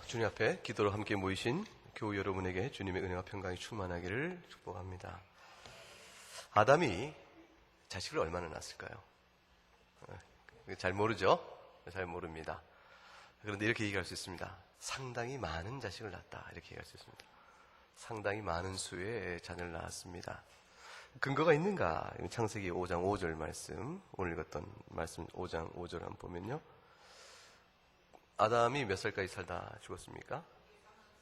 주님 앞에 기도로 함께 모이신 교우 여러분에게 주님의 은혜와 평강이 충만하기를 축복합니다. 아담이 자식을 얼마나 낳았을까요? 잘 모르죠? 잘 모릅니다. 그런데 이렇게 얘기할 수 있습니다. 상당히 많은 자식을 낳았다. 이렇게 얘기할 수 있습니다. 상당히 많은 수의 자녀를 낳았습니다. 근거가 있는가? 창세기 5장 5절 말씀, 오늘 읽었던 말씀 5장 5절 한번 보면요. 아담이 몇 살까지 살다 죽었습니까?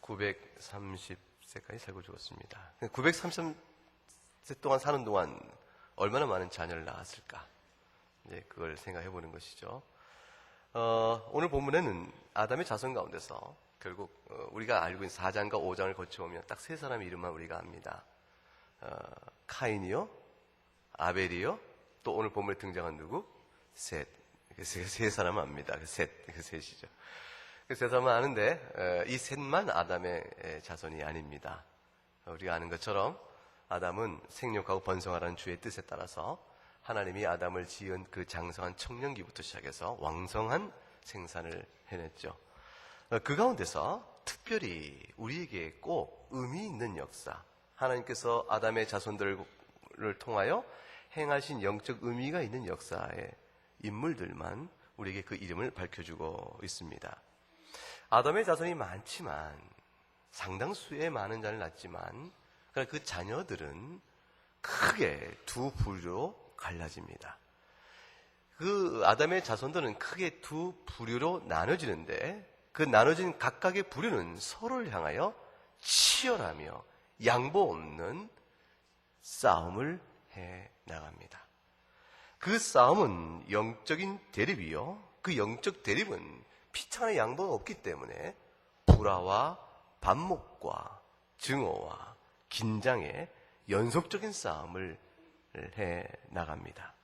930세까지 살고 죽었습니다. 930세 동안 사는 동안 얼마나 많은 자녀를 낳았을까? 이제 그걸 생각해 보는 것이죠. 오늘 본문에는 아담의 자손 가운데서 결국 우리가 알고 있는 4장과 5장을 거쳐오면 딱 세 사람의 이름만 우리가 압니다. 카인이요, 아벨이요, 또 오늘 본문에 등장한 누구? 셋. 세 사람은 압니다. 셋이죠. 세 사람은 아는데 이 셋만 아담의 자손이 아닙니다. 우리가 아는 것처럼 아담은 생육하고 번성하라는 주의 뜻에 따라서 하나님이 아담을 지은 그 장성한 청년기부터 시작해서 왕성한 생산을 해냈죠. 그 가운데서 특별히 우리에게 꼭 의미 있는 역사, 하나님께서 아담의 자손들을 통하여 행하신 영적 의미가 있는 역사의 인물들만 우리에게 그 이름을 밝혀주고 있습니다. 아담의 자손이 많지만, 상당수의 많은 자를 낳지만 그 자녀들은 크게 두 부류로 갈라집니다. 그 아담의 자손들은 크게 두 부류로 나눠지는데, 그 나눠진 각각의 부류는 서로를 향하여 치열하며 양보 없는 싸움을 해 나갑니다. 그 싸움은 영적인 대립이요, 그 영적 대립은 피차간의 양보가 없기 때문에 불화와 반목과 증오와 긴장의 연속적인 싸움을 해 나갑니다.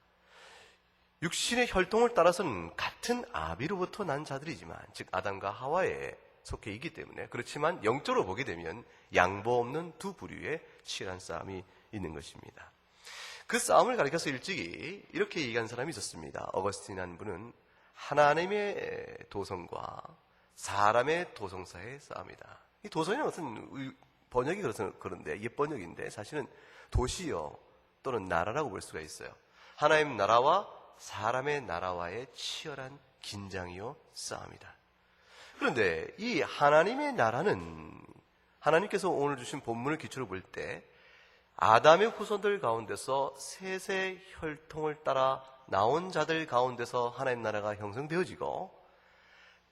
육신의 혈통을 따라서는 같은 아비로부터 난 자들이지만, 즉 아담과 하와에 속해 있기 때문에, 그렇지만 영적으로 보게 되면 양보 없는 두 부류의 치열한 싸움이 있는 것입니다. 그 싸움을 가리켜서 일찍이 이렇게 얘기한 사람이 있었습니다. 어거스틴이라는 분은 하나님의 도성과 사람의 도성 사이의 싸움이다. 이 도성이라는 것은 번역이 그런데, 옛 번역인데 사실은 도시요 또는 나라라고 볼 수가 있어요. 하나님 나라와 사람의 나라와의 치열한 긴장이요 싸움이다. 그런데 이 하나님의 나라는, 하나님께서 오늘 주신 본문을 기초로 볼 때 아담의 후손들 가운데서 셋의 혈통을 따라 나온 자들 가운데서 하나님 나라가 형성되어지고,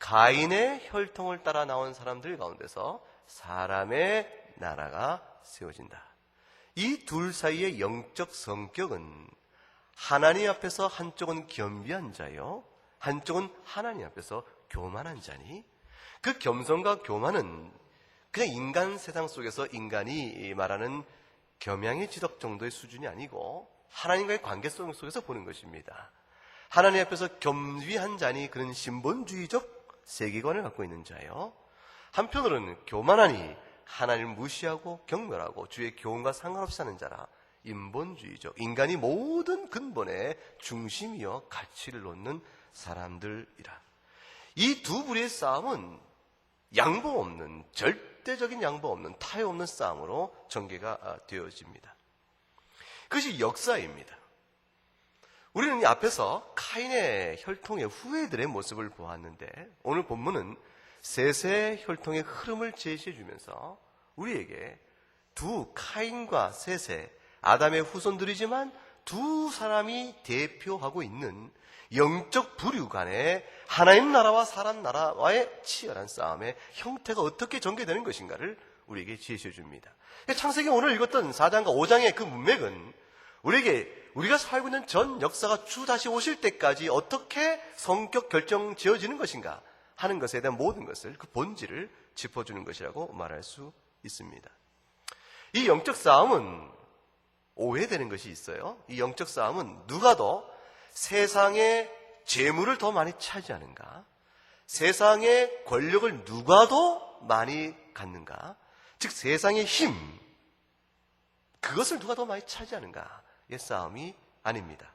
가인의 혈통을 따라 나온 사람들 가운데서 사람의 나라가 세워진다. 이 둘 사이의 영적 성격은 하나님 앞에서 한쪽은 겸비한 자요, 한쪽은 하나님 앞에서 교만한 자니, 그 겸손과 교만은 그냥 인간 세상 속에서 인간이 말하는 겸양의 지덕 정도의 수준이 아니고 하나님과의 관계성 속에서 보는 것입니다. 하나님 앞에서 겸비한 자니 그는 신본주의적 세계관을 갖고 있는 자요, 한편으로는 교만하니 하나님을 무시하고 경멸하고 주의 교훈과 상관없이 사는 자라 인본주의적, 인간이 모든 근본의 중심이여 가치를 놓는 사람들이라. 이 두 부류의 싸움은 양보 없는, 절대적인 양보 없는, 타협 없는 싸움으로 전개가 되어집니다. 그것이 역사입니다. 우리는 이 앞에서 카인의 혈통의 후예들의 모습을 보았는데, 오늘 본문은 셋의 혈통의 흐름을 제시해 주면서 우리에게 두 카인과 셋의 아담의 후손들이지만 두 사람이 대표하고 있는 영적 부류 간의 하나님 나라와 사람 나라와의 치열한 싸움의 형태가 어떻게 전개되는 것인가를 우리에게 제시해 줍니다. 창세기 오늘 읽었던 4장과 5장의 그 문맥은 우리가 살고 있는 전 역사가 주 다시 오실 때까지 어떻게 성격 결정 지어지는 것인가 하는 것에 대한 모든 것을, 그 본질을 짚어주는 것이라고 말할 수 있습니다. 이 영적 싸움은 오해되는 것이 있어요. 이 영적 싸움은 누가 더 세상의 재물을 더 많이 차지하는가, 세상의 권력을 누가 더 많이 갖는가, 즉 세상의 힘, 그것을 누가 더 많이 차지하는가의 싸움이 아닙니다.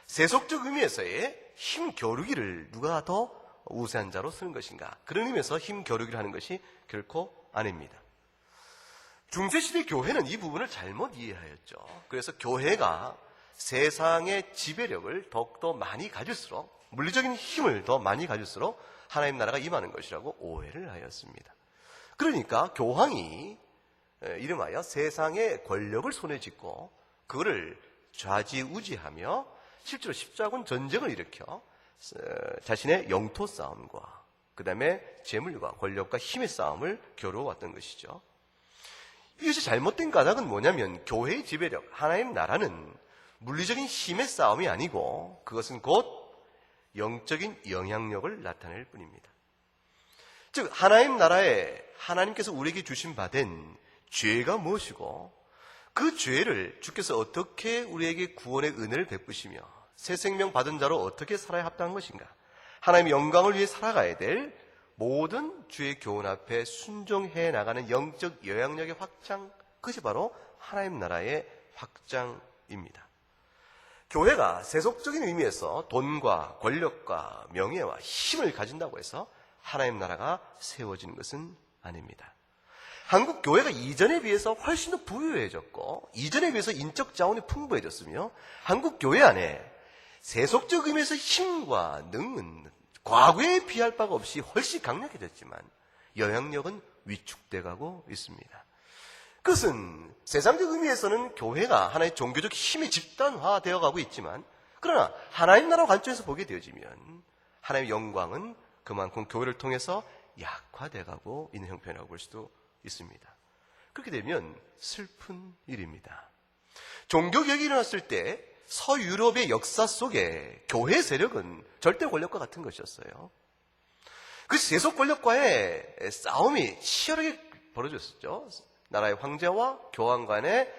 세속적 의미에서의 힘 겨루기를 누가 더 우세한 자로 쓰는 것인가? 그런 의미에서 힘 겨루기를 하는 것이 결코 아닙니다. 중세시대 교회는 이 부분을 잘못 이해하였죠. 그래서 교회가 세상의 지배력을 더욱더 많이 가질수록, 물리적인 힘을 더 많이 가질수록 하나님 나라가 임하는 것이라고 오해를 하였습니다. 그러니까 교황이 이름하여 세상의 권력을 손에 쥐고 그거를 좌지우지하며 실제로 십자군 전쟁을 일으켜 자신의 영토 싸움과 그 다음에 재물과 권력과 힘의 싸움을 겨루어왔던 것이죠. 이것이 잘못된 까닭은 뭐냐면 교회의 지배력, 하나님 나라는 물리적인 힘의 싸움이 아니고 그것은 곧 영적인 영향력을 나타낼 뿐입니다. 즉 하나님 나라에 하나님께서 우리에게 주신 바 된 죄가 무엇이고 그 죄를 주께서 어떻게 우리에게 구원의 은혜를 베푸시며 새 생명 받은 자로 어떻게 살아야 합당한 것인가, 하나님의 영광을 위해 살아가야 될 모든 주의 교훈 앞에 순종해 나가는 영적 영향력의 확장, 그것이 바로 하나님 나라의 확장입니다. 교회가 세속적인 의미에서 돈과 권력과 명예와 힘을 가진다고 해서 하나님 나라가 세워지는 것은 아닙니다. 한국 교회가 이전에 비해서 훨씬 더 부유해졌고 이전에 비해서 인적 자원이 풍부해졌으며 한국 교회 안에 세속적 의미에서 힘과 능은 과거에 비할 바가 없이 훨씬 강력해졌지만 영향력은 위축돼 가고 있습니다. 그것은 세상적 의미에서는 교회가 하나의 종교적 힘의 집단화되어 가고 있지만 그러나 하나님 나라 관점에서 보게 되어지면 하나님의 영광은 그만큼 교회를 통해서 약화되어 가고 있는 형편이라고 볼 수도 있습니다. 그렇게 되면 슬픈 일입니다. 종교개혁이 일어났을 때 서유럽의 역사 속에 교회 세력은 절대 권력과 같은 것이었어요. 그 세속 권력과의 싸움이 치열하게 벌어졌었죠. 나라의 황제와 교황 간의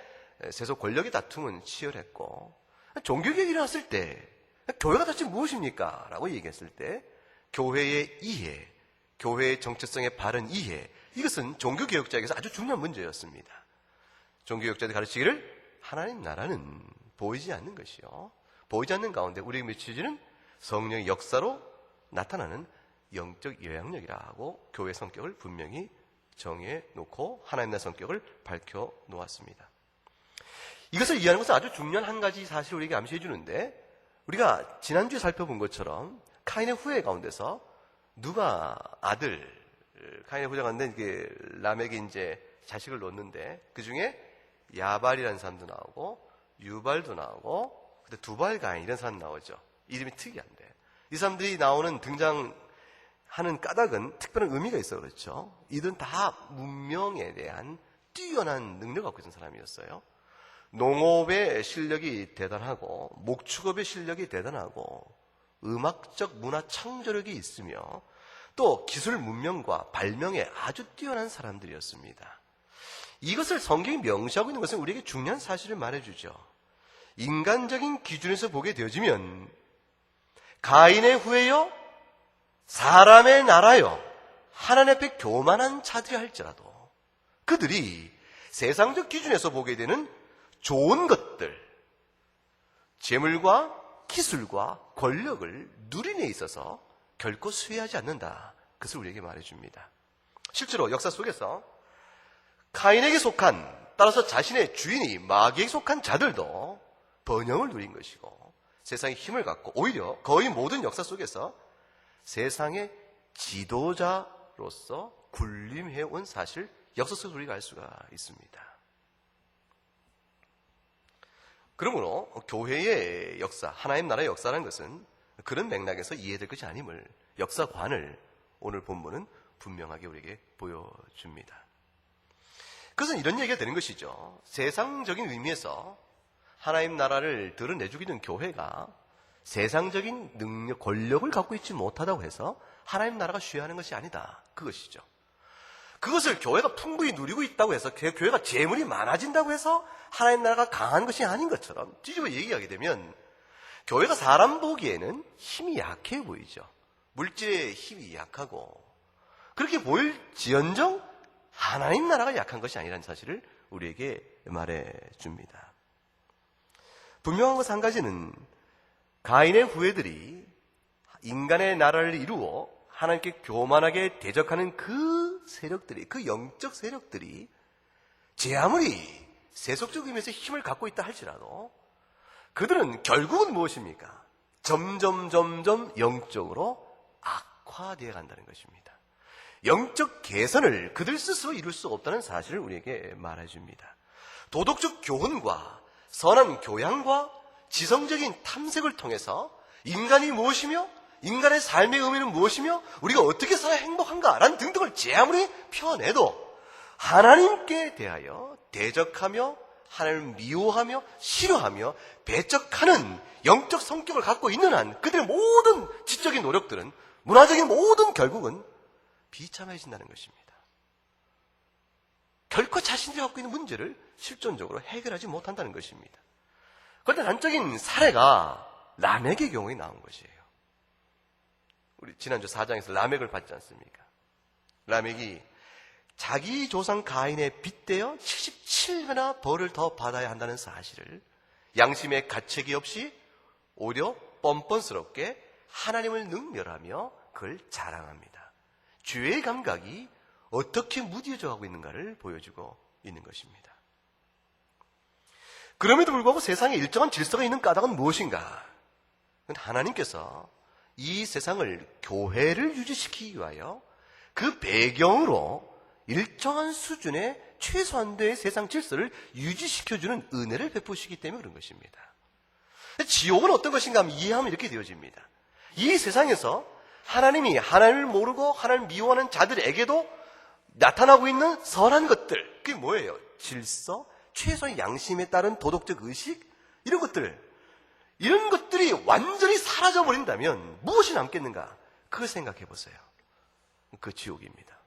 세속 권력의 다툼은 치열했고, 종교개혁이 일어났을 때 교회가 도대체 무엇입니까? 라고 얘기했을 때 교회의 이해, 교회의 정체성의 바른 이해, 이것은 종교개혁자에게서 아주 중요한 문제였습니다. 종교개혁자들이 가르치기를 하나님 나라는 보이지 않는 것이요, 보이지 않는 가운데 우리에게 미치지는 성령의 역사로 나타나는 영적 영향력이라 하고 교회 성격을 분명히 정해 놓고 하나님 나라의 성격을 밝혀 놓았습니다. 이것을 이해하는 것은 아주 중요한 한 가지 사실을 우리에게 암시해 주는데, 우리가 지난주에 살펴본 것처럼 카인의 후예 가운데서 누가 카인의 후예 가운데 이게 람에게 이제 자식을 놓는데 그 중에 야발이라는 사람도 나오고 유발도 나오고 근데 두발가인 이런 사람 나오죠. 이름이 특이한데 이 사람들이 나오는 등장하는 까닭은 특별한 의미가 있어 그렇죠. 이들은 다 문명에 대한 뛰어난 능력을 갖고 있는 사람이었어요. 농업의 실력이 대단하고 목축업의 실력이 대단하고 음악적 문화 창조력이 있으며 또 기술 문명과 발명에 아주 뛰어난 사람들이었습니다. 이것을 성경이 명시하고 있는 것은 우리에게 중요한 사실을 말해주죠. 인간적인 기준에서 보게 되어지면 가인의 후예요, 사람의 나라요, 하나님 앞에 교만한 자들이 할지라도 그들이 세상적 기준에서 보게 되는 좋은 것들, 재물과 기술과 권력을 누리는 데 있어서 결코 수혜하지 않는다. 그것을 우리에게 말해줍니다. 실제로 역사 속에서 카인에게 속한, 따라서 자신의 주인이 마귀에게 속한 자들도 번영을 누린 것이고 세상의 힘을 갖고 오히려 거의 모든 역사 속에서 세상의 지도자로서 군림해온 사실, 역사 속에서 우리가 알 수가 있습니다. 그러므로 교회의 역사, 하나님 나라의 역사라는 것은 그런 맥락에서 이해될 것이 아님을, 역사관을 오늘 본문은 분명하게 우리에게 보여줍니다. 그것은 이런 얘기가 되는 것이죠. 세상적인 의미에서 하나님 나라를 드러내주고 있는 교회가 세상적인 능력, 권력을 갖고 있지 못하다고 해서 하나님 나라가 쉬어하는 것이 아니다. 그것이죠. 그것을 교회가 풍부히 누리고 있다고 해서 교회가 재물이 많아진다고 해서 하나님 나라가 강한 것이 아닌 것처럼 뒤집어 얘기하게 되면 교회가 사람 보기에는 힘이 약해 보이죠. 물질의 힘이 약하고 그렇게 보일지언정 하나님 나라가 약한 것이 아니라는 사실을 우리에게 말해줍니다. 분명한 것 한 가지는 가인의 후예들이 인간의 나라를 이루어 하나님께 교만하게 대적하는 그 세력들이, 그 영적 세력들이 제 아무리 세속적 의미에서 힘을 갖고 있다 할지라도 그들은 결국은 무엇입니까? 점점 영적으로 악화되어 간다는 것입니다. 영적 개선을 그들 스스로 이룰 수 없다는 사실을 우리에게 말해줍니다. 도덕적 교훈과 선한 교양과 지성적인 탐색을 통해서 인간이 무엇이며 인간의 삶의 의미는 무엇이며 우리가 어떻게 살아야 행복한가라는 등등을 제 아무리 펴내도 하나님께 대하여 대적하며 하나님을 미워하며 싫어하며 배척하는 영적 성격을 갖고 있는 한 그들의 모든 지적인 노력들은 문화적인 모든 결국은 비참해진다는 것입니다. 결코 자신들이 갖고 있는 문제를 실존적으로 해결하지 못한다는 것입니다. 그런데 단적인 사례가 라멕의 경우에 나온 것이에요. 우리 지난주 4장에서 라멕을 봤지 않습니까? 라멕이 자기 조상 가인에 빗대어 77배나 벌을 더 받아야 한다는 사실을 양심의 가책이 없이 오히려 뻔뻔스럽게 하나님을 능멸하며 그걸 자랑합니다. 죄의 감각이 어떻게 무뎌져 가고 있는가를 보여주고 있는 것입니다. 그럼에도 불구하고 세상에 일정한 질서가 있는 까닭은 무엇인가? 하나님께서 이 세상을 교회를 유지시키기 위하여 그 배경으로 일정한 수준의 최소한도의 세상 질서를 유지시켜주는 은혜를 베푸시기 때문에 그런 것입니다. 지옥은 어떤 것인가 하면 이해하면 이렇게 되어집니다. 이 세상에서 하나님이 하나님을 모르고 하나님을 미워하는 자들에게도 나타나고 있는 선한 것들, 그게 뭐예요? 질서, 최소한 양심에 따른 도덕적 의식, 이런 것들이 완전히 사라져버린다면 무엇이 남겠는가? 그걸 생각해 보세요. 그 지옥입니다.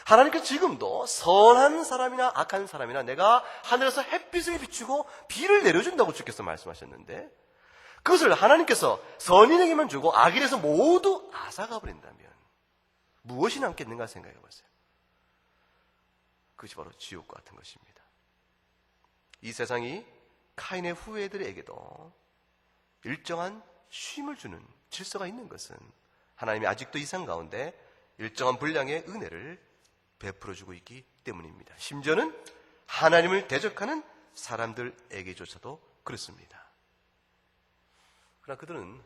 하나님께서 지금도 선한 사람이나 악한 사람이나 내가 하늘에서 햇빛을 비추고 비를 내려준다고 주께서 말씀하셨는데 그것을 하나님께서 선인에게만 주고 악인에서 모두 앗아가 버린다면 무엇이 남겠는가 생각해 보세요. 그것이 바로 지옥 같은 것입니다. 이 세상이 카인의 후예들에게도 일정한 쉼을 주는 질서가 있는 것은 하나님이 아직도 이 세상 가운데 일정한 분량의 은혜를 베풀어주고 있기 때문입니다. 심지어는 하나님을 대적하는 사람들에게조차도 그렇습니다. 그러나 그들은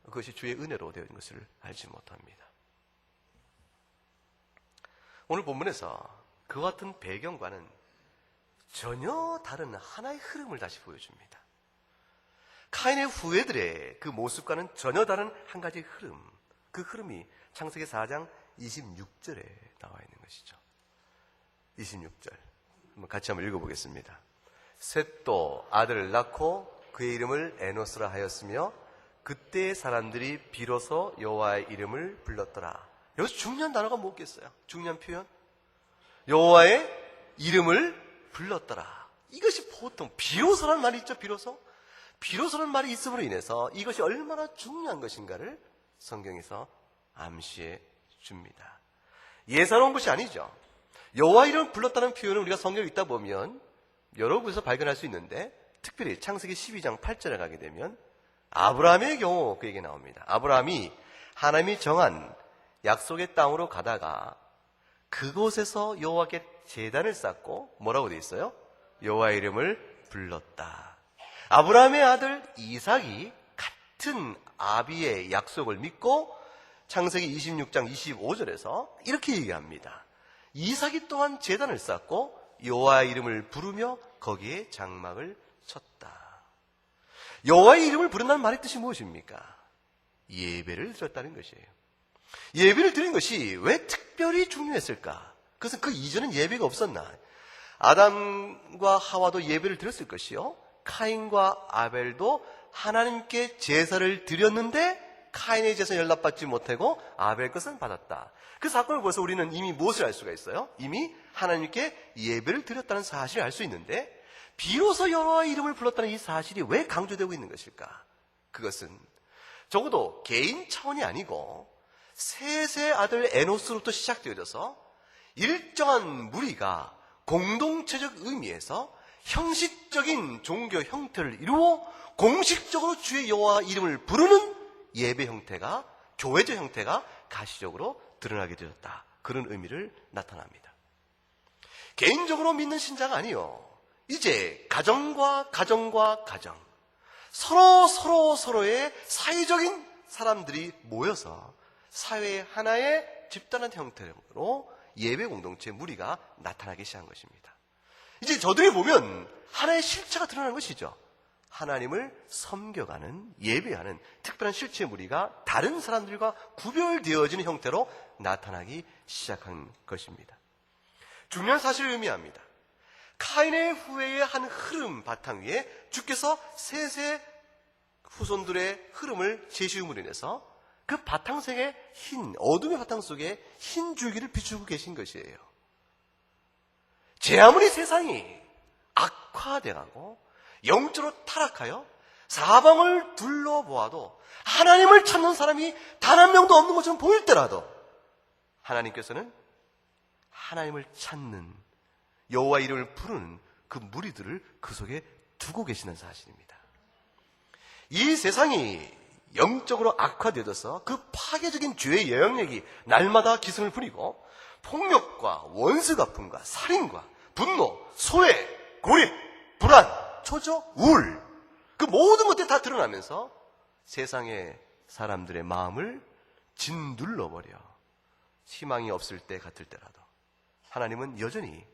그것이 주의 은혜로 되어 있는 것을 알지 못합니다. 오늘 본문에서 그와 같은 배경과는 전혀 다른 하나의 흐름을 다시 보여줍니다. 카인의 후예들의 그 모습과는 전혀 다른 한 가지 흐름, 그 흐름이 창세기 4장 26절에 나와 있는 것이죠. 26절 같이 한번 읽어보겠습니다. 셋도 아들을 낳고 그의 이름을 에노스라 하였으며 그때의 사람들이 비로소 여호와의 이름을 불렀더라. 여기서 중요한 단어가 뭐겠어요? 중요한 표현? 여호와의 이름을 불렀더라. 이것이 보통 비로소라는 말이 있죠. 비로소라는 말이 있음으로 인해서 이것이 얼마나 중요한 것인가를 성경에서 암시해 줍니다. 예사로운 것이 아니죠. 여호와 이름을 불렀다는 표현을 우리가 성경을 읽다 보면 여러 곳에서 발견할 수 있는데 특별히 창세기 12장 8절에 가게 되면 아브라함의 경우 그 얘기 나옵니다. 아브라함이 하나님이 정한 약속의 땅으로 가다가 그곳에서 여호와께 제단을 쌓고 뭐라고 돼 있어요? 여호와의 이름을 불렀다. 아브라함의 아들 이삭이 같은 아비의 약속을 믿고 창세기 26장 25절에서 이렇게 얘기합니다. 이삭이 또한 제단을 쌓고 여호와의 이름을 부르며 거기에 장막을 쳤다. 여호와의 이름을 부른다는 말의 뜻이 무엇입니까? 예배를 드렸다는 것이에요. 예배를 드린 것이 왜 특별히 중요했을까? 그것은 그 이전엔 예배가 없었나? 아담과 하와도 예배를 드렸을 것이요. 카인과 아벨도 하나님께 제사를 드렸는데 카인의 제사는 연락받지 못하고 아벨 것은 받았다. 그 사건을 보면서 우리는 이미 무엇을 알 수가 있어요? 이미 하나님께 예배를 드렸다는 사실을 알 수 있는데 비로소 여호와의 이름을 불렀다는 이 사실이 왜 강조되고 있는 것일까? 그것은 적어도 개인 차원이 아니고 셋의 아들 에노스로부터 시작되어져서 일정한 무리가 공동체적 의미에서 형식적인 종교 형태를 이루어 공식적으로 주의 여호와 이름을 부르는 예배 형태가, 교회적 형태가 가시적으로 드러나게 되었다. 그런 의미를 나타납니다. 개인적으로 믿는 신자가 아니요. 이제 가정과 가정, 서로의 사회적인 사람들이 모여서 사회의 하나의 집단한 형태로 예배 공동체 무리가 나타나기 시작한 것입니다. 이제 저들이 보면 하나의 실체가 드러나는 것이죠. 하나님을 섬겨가는, 예배하는 특별한 실체 무리가 다른 사람들과 구별되어지는 형태로 나타나기 시작한 것입니다. 중요한 사실을 의미합니다. 카인의 후예의 한 흐름 바탕 위에 주께서 셋의 후손들의 흐름을 제시움으로 인해서 그 바탕색의 어둠의 바탕 속에 흰 줄기를 비추고 계신 것이에요. 제 아무리 세상이 악화되고 영적으로 타락하여 사방을 둘러보아도 하나님을 찾는 사람이 단 한 명도 없는 것처럼 보일 때라도 하나님께서는 하나님을 찾는, 여호와 이름을 부르는 그 무리들을 그 속에 두고 계시는 사실입니다. 이 세상이 영적으로 악화되어서 그 파괴적인 죄의 영역이 날마다 기승을 부리고 폭력과 원수 갚음과 살인과 분노, 소외, 고립, 불안, 초조, 우울, 그 모든 것들이 다 드러나면서 세상의 사람들의 마음을 짓눌러버려 희망이 없을 때 같을 때라도 하나님은 여전히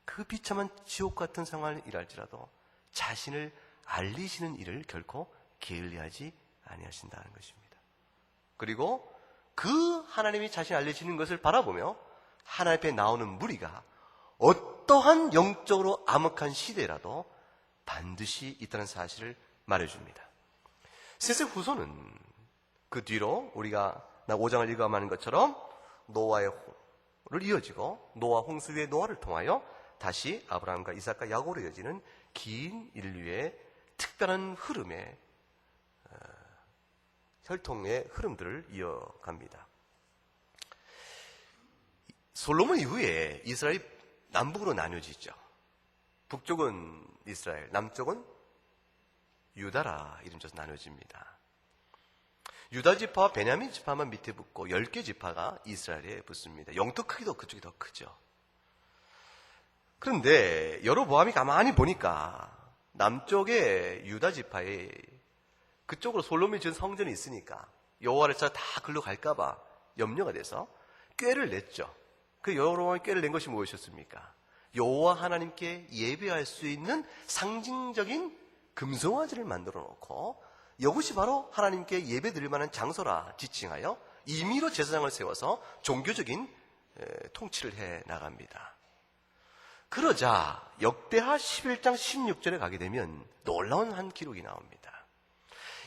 그 비참한 지옥 같은 상황을 일할지라도 자신을 알리시는 일을 결코 게을리하지 아니하신다는 것입니다. 그리고 그 하나님이 자신을 알리시는 것을 바라보며 하나님 앞에 나오는 무리가 어떠한 영적으로 암흑한 시대라도 반드시 있다는 사실을 말해줍니다. 셋의 후손은 그 뒤로 우리가 5장을 읽어가는 것처럼 노아의 호를 이어지고 노아 홍수 위의 노아를 통하여 다시 아브라함과 이삭과 야곱으로 이어지는 긴 인류의 특별한 흐름의 혈통의 흐름들을 이어갑니다. 솔로몬 이후에 이스라엘이 남북으로 나뉘어지죠. 북쪽은 이스라엘, 남쪽은 유다라 이름쳐서 나눠집니다. 유다 지파와 베냐민 지파만 밑에 붙고 10개 지파가 이스라엘에 붙습니다. 영토 크기도 그쪽이 더 크죠. 그런데 여로보암이 가만히 보니까 남쪽에 유다 지파에 그쪽으로 솔로몬이 지은 성전이 있으니까 여호와를 찾아 다 글로 갈까 봐 염려가 돼서 꾀를 냈죠. 그 여로보암이 꾀를 낸 것이 무엇이었습니까? 여호와 하나님께 예배할 수 있는 상징적인 금송아지를 만들어 놓고 이것이 바로 하나님께 예배 드릴 만한 장소라 지칭하여 임의로 제사장을 세워서 종교적인 통치를 해 나갑니다. 그러자 역대하 11장 16절에 가게 되면 놀라운 한 기록이 나옵니다.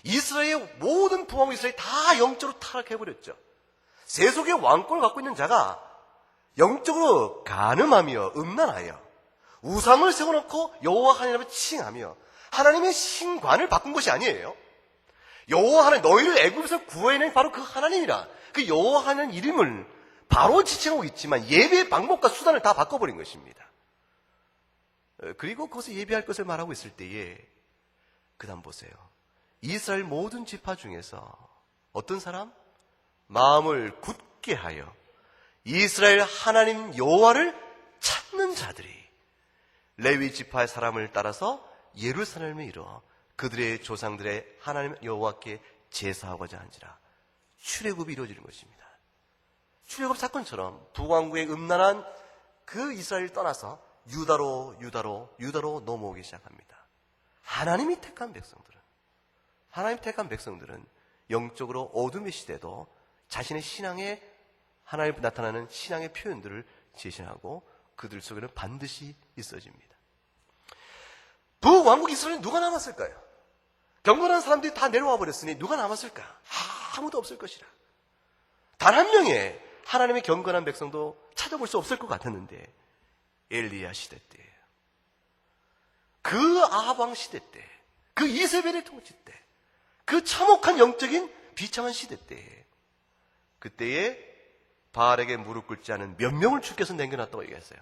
이스라엘의 모든 부하국 이스라엘이 다 영적으로 타락해버렸죠. 세속의 왕권을 갖고 있는 자가 영적으로 간음하며 음란하여 우상을 세워놓고 여호와 하나님을 칭하며 하나님의 신관을 바꾼 것이 아니에요. 여호와 하나님, 너희를 애굽에서 구해낸 바로 그 하나님이라. 그 여호와 하나님 이름을 바로 지칭하고 있지만 예배의 방법과 수단을 다 바꿔버린 것입니다. 그리고 그것을 예배할 것을 말하고 있을 때에 그 다음 보세요. 이스라엘 모든 지파 중에서 어떤 사람? 마음을 굳게 하여 이스라엘 하나님 여호와를 찾는 자들이 레위 지파의 사람을 따라서 예루살렘에 이르러 그들의 조상들의 하나님 여호와께 제사하고자 한지라. 출애굽이 이루어지는 것입니다. 출애굽 사건처럼 북왕국의 음란한 그 이스라엘을 떠나서 유다로 넘어오기 시작합니다. 하나님이 택한 백성들은 영적으로 어둠의 시대도 자신의 신앙에 하나님 나타나는 신앙의 표현들을 제시하고 그들 속에는 반드시 있어집니다. 북왕국 이스라엘은 누가 남았을까요? 경건한 사람들이 다 내려와 버렸으니 누가 남았을까? 아무도 없을 것이라. 단 한 명의 하나님의 경건한 백성도 찾아볼 수 없을 것 같았는데 엘리야 시대 때, 그 아합 시대 때, 그 이세벨의 통치 때, 그 참혹한 영적인 비참한 시대 때, 그때에 바알에게 무릎 꿇지 않은 몇 명을 주께서 남겨놨다고 얘기했어요.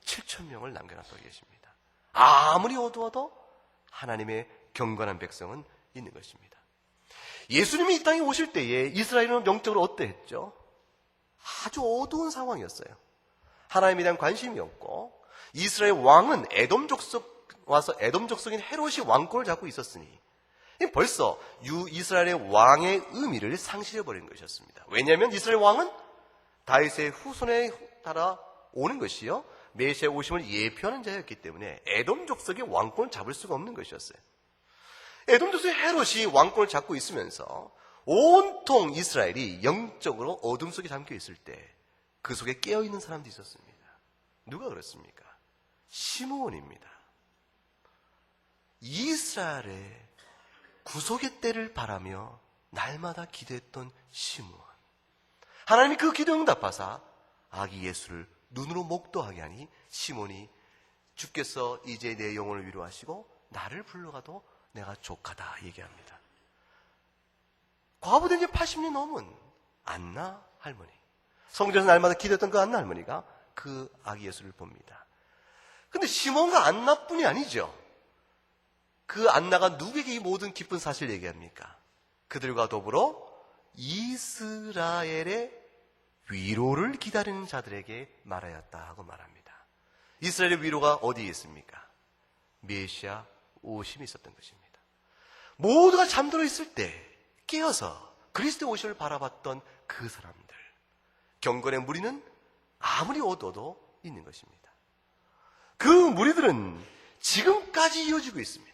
7,000명을 남겨놨다고 얘기했습니다. 아무리 어두워도 하나님의 경건한 백성은 있는 것입니다. 예수님이 이 땅에 오실 때에 이스라엘은 영적으로 어떠했죠? 아주 어두운 상황이었어요. 하나님에 대한 관심이 없고, 이스라엘 왕은 에돔 족속인 헤롯이 왕권을 잡고 있었으니 벌써 이스라엘의 왕의 의미를 상실해버린 것이었습니다. 왜냐하면 이스라엘 왕은 다윗의 후손에 따라 오는 것이요, 메시아의 오심을 예표하는 자였기 때문에 에돔 족속의 왕권을 잡을 수가 없는 것이었어요. 에돔 족속의 헤롯이 왕권을 잡고 있으면서 온통 이스라엘이 영적으로 어둠 속에 잠겨 있을 때 그 속에 깨어있는 사람도 있었습니다. 누가 그렇습니까? 시므온입니다. 이스라엘의 구속의 때를 바라며 날마다 기도했던 시므온. 하나님이 그 기도 응답하사 아기 예수를 눈으로 목도하게 하니 시몬이 주께서 이제 내 영혼을 위로하시고 나를 불러가도 내가 족하다 얘기합니다. 과부된 지 80년 넘은 안나 할머니, 성전에서 날마다 기도했던 그 안나 할머니가 그 아기 예수를 봅니다. 근데 시몬과 안나뿐이 아니죠. 그 안나가 누구에게 이 모든 기쁜 사실을 얘기합니까? 그들과 더불어 이스라엘의 위로를 기다리는 자들에게 말하였다 하고 말합니다. 이스라엘의 위로가 어디에 있습니까? 메시아 오심이 있었던 것입니다. 모두가 잠들어 있을 때 깨어서 그리스도 오심을 바라봤던 그 사람들, 경건의 무리는 아무리 어두워도 있는 것입니다. 그 무리들은 지금까지 이어지고 있습니다.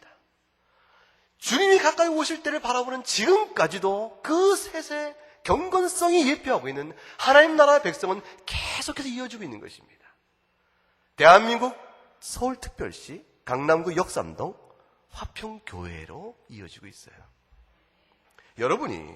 주님이 가까이 오실 때를 바라보는 지금까지도 그 셋의 경건성이 예표하고 있는 하나님 나라의 백성은 계속해서 이어지고 있는 것입니다. 대한민국 서울특별시 강남구 역삼동 화평교회로 이어지고 있어요. 여러분이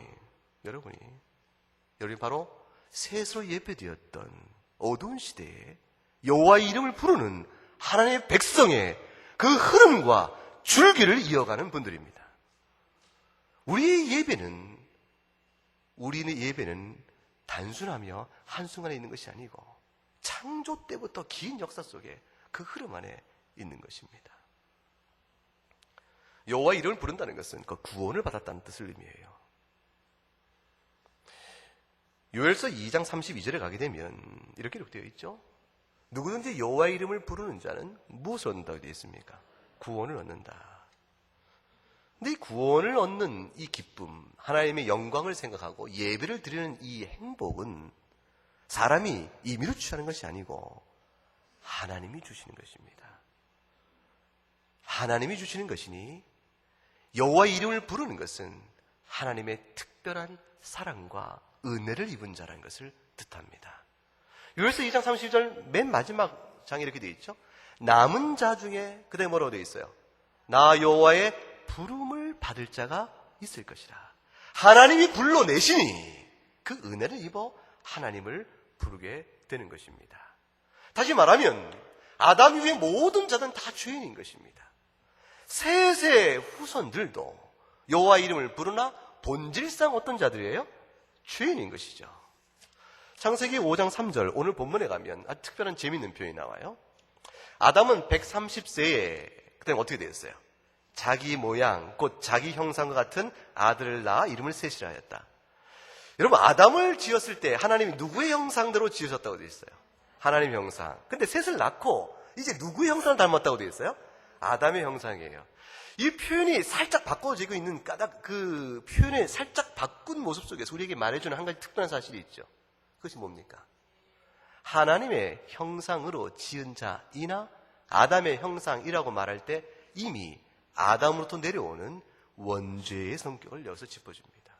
바로 셋으로 예배되었던 어두운 시대에 여호와의 이름을 부르는 하나님의 백성의 그 흐름과 줄기를 이어가는 분들입니다. 우리의 예배는 단순하며 한순간에 있는 것이 아니고 창조 때부터 긴 역사 속에 그 흐름 안에 있는 것입니다. 여호와의 이름을 부른다는 것은 그 구원을 받았다는 뜻을 의미해요. 요엘서 2장 32절에 가게 되면 이렇게 기록되어 있죠. 누구든지 여호와의 이름을 부르는 자는 무엇을 얻는다고 되어 있습니까? 구원을 얻는다. 근데 이 구원을 얻는 이 기쁨, 하나님의 영광을 생각하고 예배를 드리는 이 행복은 사람이 임의로 취하는 것이 아니고 하나님이 주시는 것입니다. 하나님이 주시는 것이니 여호와의 이름을 부르는 것은 하나님의 특별한 사랑과 은혜를 입은 자라는 것을 뜻합니다. 요엘서 2장 30절 맨 마지막 장에 이렇게 되어 있죠. 남은 자 중에 그다음에 뭐라고 되어 있어요? 나 여호와의 부름을 받을 자가 있을 것이라. 하나님이 불러내시니 그 은혜를 입어 하나님을 부르게 되는 것입니다. 다시 말하면 아담 이후의 모든 자들은 다 죄인인 것입니다. 셋의 후손들도 여호와 이름을 부르나 본질상 어떤 자들이에요? 죄인인 것이죠. 창세기 5장 3절 오늘 본문에 가면 아주 특별한 재미있는 표현이 나와요. 아담은 130세에 그때 어떻게 되었어요? 자기 모양 곧 자기 형상과 같은 아들을 낳아 이름을 셋이라 하였다. 여러분, 아담을 지었을 때 하나님이 누구의 형상대로 지으셨다고 되어 있어요? 하나님의 형상. 근데 셋을 낳고 이제 누구의 형상을 닮았다고 되어 있어요? 아담의 형상이에요. 이 표현이 살짝 바꿔지고 있는 그 표현을 살짝 바꾼 모습 속에서 우리에게 말해주는 한 가지 특별한 사실이 있죠. 그것이 뭡니까? 하나님의 형상으로 지은 자이나 아담의 형상이라고 말할 때 이미 아담으로부터 내려오는 원죄의 성격을 여기서 짚어줍니다.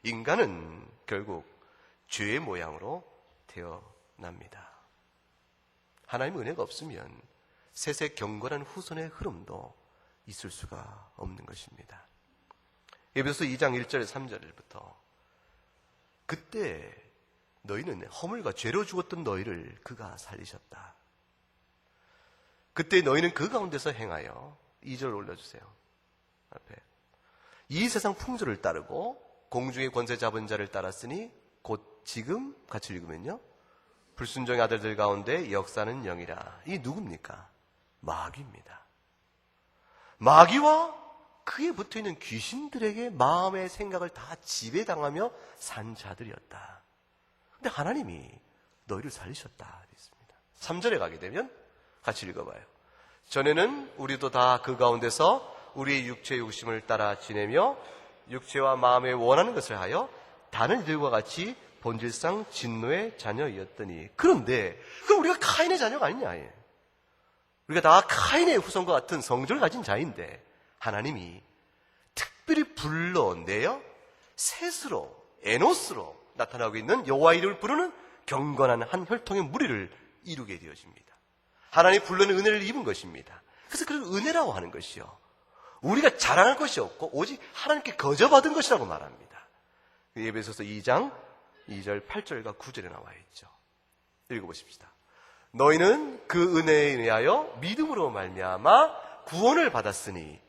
인간은 결국 죄의 모양으로 태어납니다. 하나님의 은혜가 없으면 셋의 경건한 후손의 흐름도 있을 수가 없는 것입니다. 에베소서 2장 1절 3절부터 그때 너희는 허물과 죄로 죽었던 너희를 그가 살리셨다. 그때 너희는 그 가운데서 행하여 2절 올려주세요. 앞에 이 세상 풍조를 따르고 공중의 권세 잡은 자를 따랐으니 곧 지금 같이 읽으면요. 불순종의 아들들 가운데 역사는 영이라. 이 누굽니까? 마귀입니다. 마귀와 그에 붙어있는 귀신들에게 마음의 생각을 다 지배당하며 산 자들이었다. 근데 하나님이 너희를 살리셨다. 그랬습니다. 3절에 가게 되면 같이 읽어봐요. 전에는 우리도 다 그 가운데서 우리의 육체의 욕심을 따라 지내며 육체와 마음에 원하는 것을 하여 다른 이들과 같이 본질상 진노의 자녀이었더니, 그런데 그럼 우리가 카인의 자녀가 아니냐. 우리가 다 카인의 후손과 같은 성질을 가진 자인데 하나님이 특별히 불러내어 셋으로 에노스로 나타나고 있는 여호와 이름을 부르는 경건한 한 혈통의 무리를 이루게 되어집니다. 하나님이 불러낸 은혜를 입은 것입니다. 그래서 그걸 은혜라고 하는 것이요, 우리가 자랑할 것이 없고 오직 하나님께 거저받은 것이라고 말합니다. 에베소서 2장 2절 8절과 9절에 나와 있죠. 읽어보십시다. 너희는 그 은혜에 의하여 믿음으로 말미암아 구원을 받았으니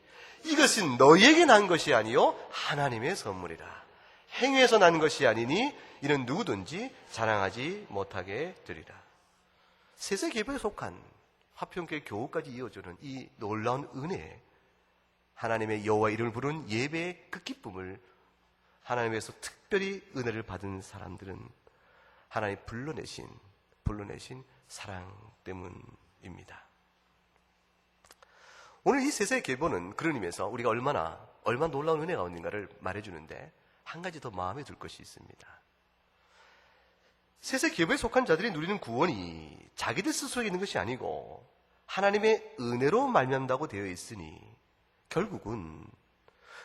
이것은 너희에게 난 것이 아니요 하나님의 선물이라. 행위에서 난 것이 아니니 이는 누구든지 자랑하지 못하게 되리라. 세세계보에 속한 화평교회 교우까지 이어주는 이 놀라운 은혜, 하나님의 여호와 이름을 부르는 예배의 그 기쁨을 하나님에서 특별히 은혜를 받은 사람들은 하나님 불러내신 사랑 때문입니다. 오늘 이 세세의 계보는 그런 의미에서 우리가 얼마나 놀라운 은혜가 있는가를 말해주는데, 한 가지 더 마음에 들 것이 있습니다. 세세 계보에 속한 자들이 누리는 구원이 자기들 스스로에 있는 것이 아니고 하나님의 은혜로 말미암다고 되어 있으니, 결국은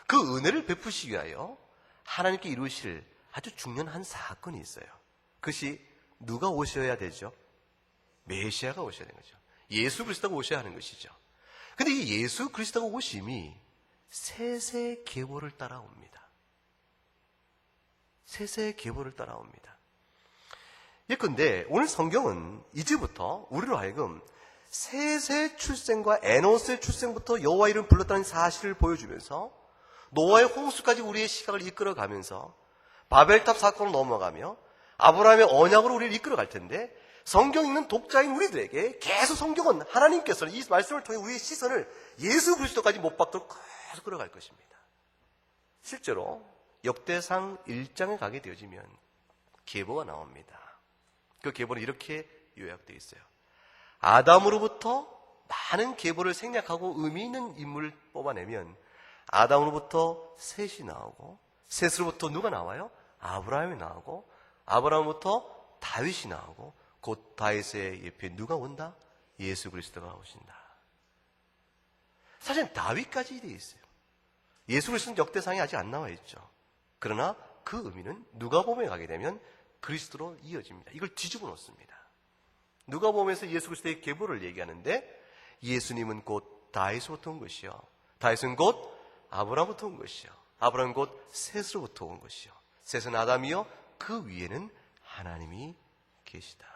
그 은혜를 베푸시기 위하여 하나님께 이루실 아주 중요한 한 사건이 있어요. 그것이 누가 오셔야 되죠? 메시아가 오셔야 되는 거죠. 예수 그리스도가 오셔야 하는 것이죠. 근데 이 예수 그리스도가 오심이 세세 계보를 따라옵니다. 세세 계보를 따라옵니다. 예컨대 오늘 성경은 이제부터 우리로 하여금 셋의 출생과 에노스의 출생부터 여호와 이름을 불렀다는 사실을 보여주면서 노아의 홍수까지 우리의 시각을 이끌어가면서 바벨탑 사건으로 넘어가며 아브라함의 언약으로 우리를 이끌어갈 텐데, 성경 읽는 독자인 우리들에게 계속 성경은 하나님께서는 이 말씀을 통해 우리의 시선을 예수 그리스도까지 못 박도록 계속 끌어갈 것입니다. 실제로 역대상 1장에 가게 되어지면 계보가 나옵니다. 그 계보는 이렇게 요약되어 있어요. 아담으로부터 많은 계보를 생략하고 의미 있는 인물을 뽑아내면 아담으로부터 셋이 나오고, 셋으로부터 누가 나와요? 아브라함이 나오고, 아브라함부터 다윗이 나오고, 곧 다윗의 옆에 누가 온다? 예수 그리스도가 오신다. 사실 다윗까지 되어 있어요. 예수 그리스도는 역대상에 아직 안 나와 있죠. 그러나 그 의미는 누가복음에 가게 되면 그리스도로 이어집니다. 이걸 뒤집어 놓습니다. 누가복음에서 예수 그리스도의 계보를 얘기하는데, 예수님은 곧 다윗으로부터 온 것이요, 다윗은 곧 아브라함부터 온 것이요, 아브라함은 곧 셋으로부터 온 것이요, 셋은 아담이요 그 위에는 하나님이 계시다.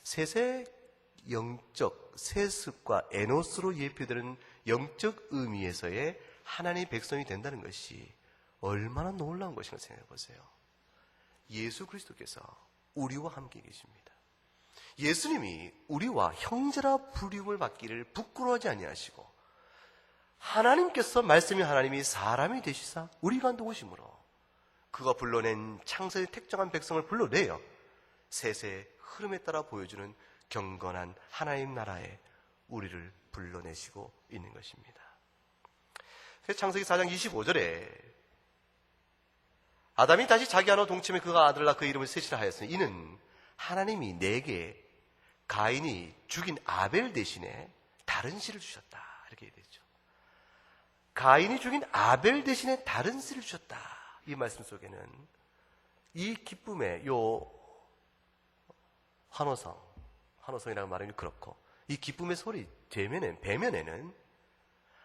셋의 영적 셋과 에노스로 예표되는 영적 의미에서의 하나님의 백성이 된다는 것이 얼마나 놀라운 것인가 생각해 보세요. 예수 그리스도께서 우리와 함께 계십니다. 예수님이 우리와 형제라 부름을 받기를 부끄러워하지 아니하시고, 하나님께서 말씀이 하나님이 사람이 되시사 우리 가운데 오심으로 그가 불러낸 창세의 택정한 백성을 불러내어 셋의 흐름에 따라 보여주는 경건한 하나님 나라에 우리를 불러내시고 있는 것입니다. 창세기 4장 25절에 아담이 다시 자기 아내 동침에 그가 아들을 낳아 그 이름을 셋이라 하였으니 이는 하나님이 내게 가인이 죽인 아벨 대신에 다른 씨를 주셨다, 이렇게 되죠. 가인이 죽인 아벨 대신에 다른 씨를 주셨다. 이 말씀 속에는 이 기쁨의 요 환호성이라고 말하면 그렇고, 이 기쁨의 소리 배면에는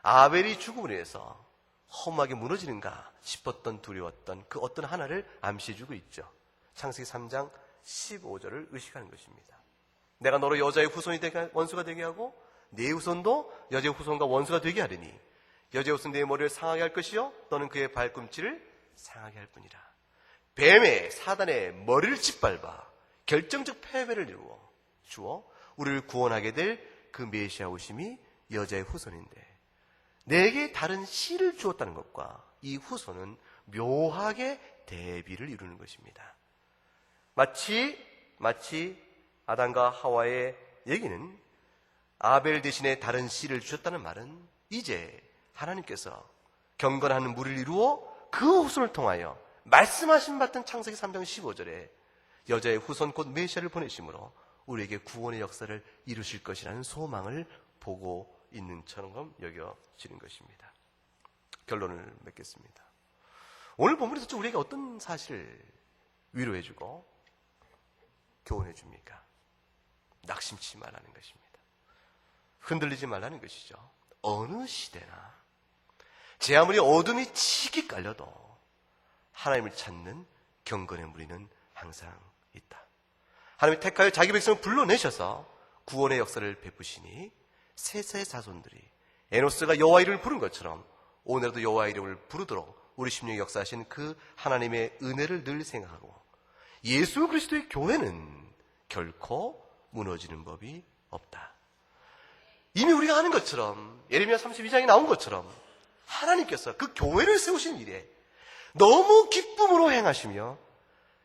아벨이 죽음으로 해서 허무하게 무너지는가 싶었던, 두려웠던 그 어떤 하나를 암시해주고 있죠. 창세기 3장 15절을 의식하는 것입니다. 내가 너로 여자의 후손이 되게 원수가 되게 하고 네 후손도 여자의 후손과 원수가 되게 하리니 여자의 후손 내 머리를 상하게 할 것이요 너는 그의 발꿈치를 상하게 할 뿐이라. 뱀의 사단의 머리를 짓밟아 결정적 패배를 이루어 주어 우리를 구원하게 될 그 메시아 오심이 여자의 후손인데, 내게 다른 씨를 주었다는 것과 이 후손은 묘하게 대비를 이루는 것입니다. 마치 아담과 하와의 얘기는 아벨 대신에 다른 씨를 주셨다는 말은 이제 하나님께서 경건한 무리를 이루어 그 후손을 통하여 말씀하신 바 같은 창세기 3장 15절에 여자의 후손 곧 메시아를 보내심으로 우리에게 구원의 역사를 이루실 것이라는 소망을 보고 있는 처럼 여겨지는 것입니다. 결론을 맺겠습니다. 오늘 본문에서 우리에게 어떤 사실을 위로해주고 교훈해줍니까? 낙심치 말라는 것입니다. 흔들리지 말라는 것이죠. 어느 시대나 제 아무리 어둠이 치기 깔려도 하나님을 찾는 경건의 무리는 항상 있다. 하나님이 택하여 자기 백성을 불러내셔서 구원의 역사를 베푸시니 셋의 자손들이 에노스가 여호와 이름을 부른 것처럼 오늘도 여호와 이름을 부르도록 우리 심령에 역사하신 그 하나님의 은혜를 늘 생각하고 예수 그리스도의 교회는 결코 무너지는 법이 없다. 이미 우리가 아는 것처럼 예레미야 32장에 나온 것처럼 하나님께서 그 교회를 세우신 일에 너무 기쁨으로 행하시며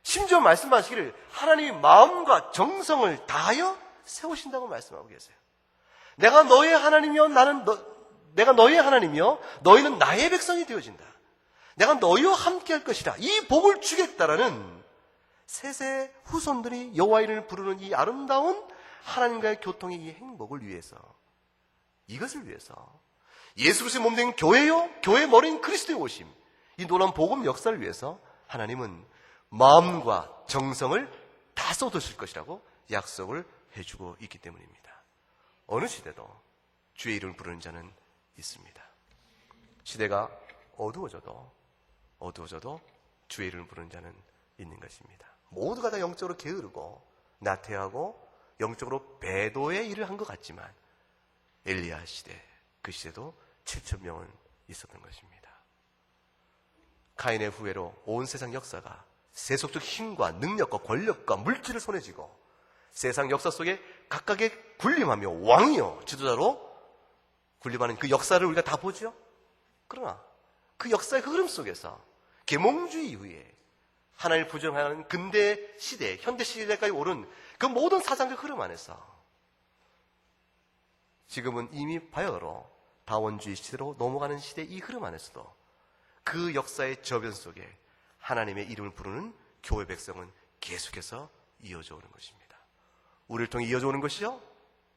심지어 말씀하시기를 하나님이 마음과 정성을 다하여 세우신다고 말씀하고 계세요. 내가 너의 하나님이요 내가 너의 하나님이요 너희는 나의 백성이 되어진다. 내가 너희와 함께 할 것이다. 이 복을 주겠다라는 셋의 후손들이 여호와 이름을 부르는 이 아름다운 하나님과의 교통의 이 행복을 위해서, 이것을 위해서 예수 그리스도의 몸된 교회요 교회의 머리인 그리스도의 오심, 이 놀라운 복음 역사를 위해서 하나님은 마음과 정성을 다 쏟으실 것이라고 약속을 해주고 있기 때문입니다. 어느 시대도 주의 이름을 부르는 자는 있습니다. 시대가 어두워져도 주의 이름을 부르는 자는 있는 것입니다. 모두가 다 영적으로 게으르고 나태하고 영적으로 배도의 일을 한 것 같지만 엘리야 시대, 그 시대도 7,000명은 있었던 것입니다. 카인의 후회로 온 세상 역사가 세속적 힘과 능력과 권력과 물질을 손에 쥐고 세상 역사 속에 각각의 군림하며 왕이요 지도자로 군림하는 그 역사를 우리가 다 보죠. 그러나 그 역사의 흐름 속에서 계몽주의 이후에 하나님을 부정하는 근대 시대, 현대 시대까지 오른 그 모든 사상적 흐름 안에서 지금은 이미 바야흐로 다원주의 시대로 넘어가는 시대의 이 흐름 안에서도 그 역사의 저변 속에 하나님의 이름을 부르는 교회 백성은 계속해서 이어져 오는 것입니다. 우리를 통해 이어져 오는 것이요,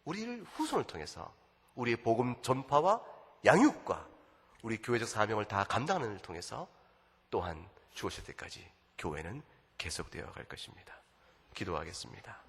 우리를 후손을 통해서 우리의 복음 전파와 양육과 우리 교회적 사명을 다 감당하는 일을 통해서 또한 죽으실 때까지 교회는 계속되어 갈 것입니다. 기도하겠습니다.